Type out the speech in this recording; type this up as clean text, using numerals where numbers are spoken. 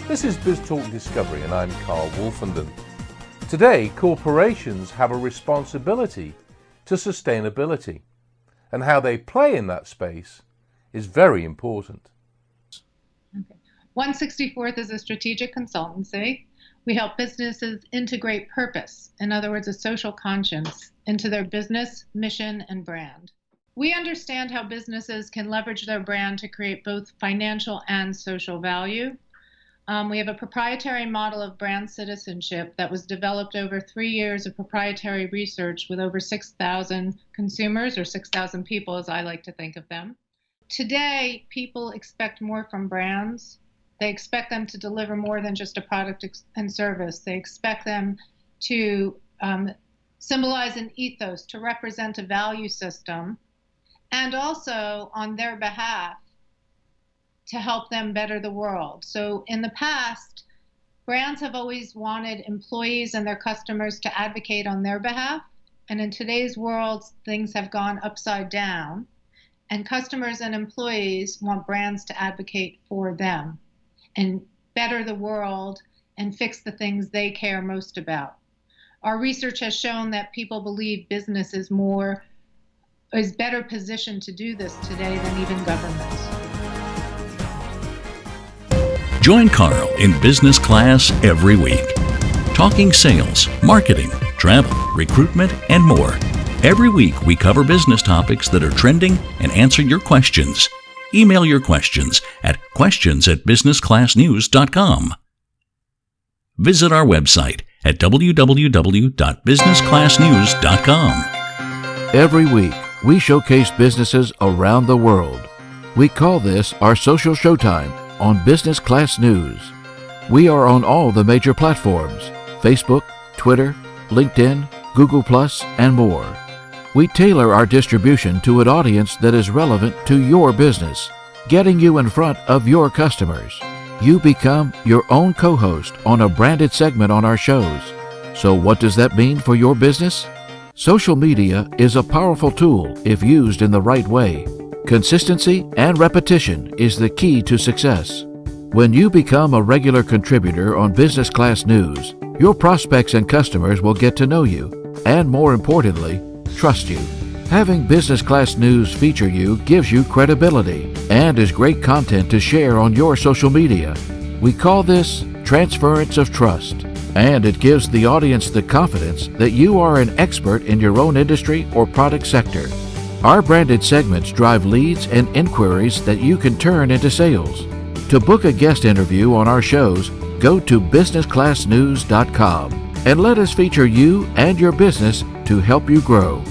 This is BizTalk Discovery and I'm Carl Wolfenden. Today, corporations have a responsibility to sustainability, and how they play in that space is very important. Okay. 164th is a strategic consultancy. We help businesses integrate purpose, in other words, a social conscience, into their business, mission, and brand. We understand how businesses can leverage their brand to create both financial and social value. We have a proprietary model of brand citizenship that was developed over 3 years of proprietary research with over 6,000 consumers, or 6,000 people as I like to think of them. Today, people expect more from brands. They expect them to deliver more than just a product and service. They expect them to symbolize an ethos, to represent a value system, and also on their behalf, to help them better the world. So in the past, brands have always wanted employees and their customers to advocate on their behalf. And in today's world, things have gone upside down. And customers and employees want brands to advocate for them and better the world and fix the things they care most about. Our research has shown that people believe business is better positioned to do this today than even governments. Join Carl in business class every week. Talking sales, marketing, travel, recruitment, and more. Every week we cover business topics that are trending and answer your questions. Email your questions at questions@businessclassnews.com. Visit our website at www.businessclassnews.com. Every week, we showcase businesses around the world. We call this our Social Showtime on Business Class News. We are on all the major platforms: Facebook, Twitter, LinkedIn, Google+, and more. We tailor our distribution to an audience that is relevant to your business, getting you in front of your customers. You become your own co-host on a branded segment on our shows. So what does that mean for your business? Social media is a powerful tool if used in the right way. Consistency and repetition is the key to success. When you become a regular contributor on Business Class News, your prospects and customers will get to know you, and more importantly, trust you. Having Business Class News feature you gives you credibility and is great content to share on your social media. We call this transference of trust, and it gives the audience the confidence that you are an expert in your own industry or product sector. Our branded segments drive leads and inquiries that you can turn into sales. To book a guest interview on our shows, go to businessclassnews.com and let us feature you and your business to help you grow.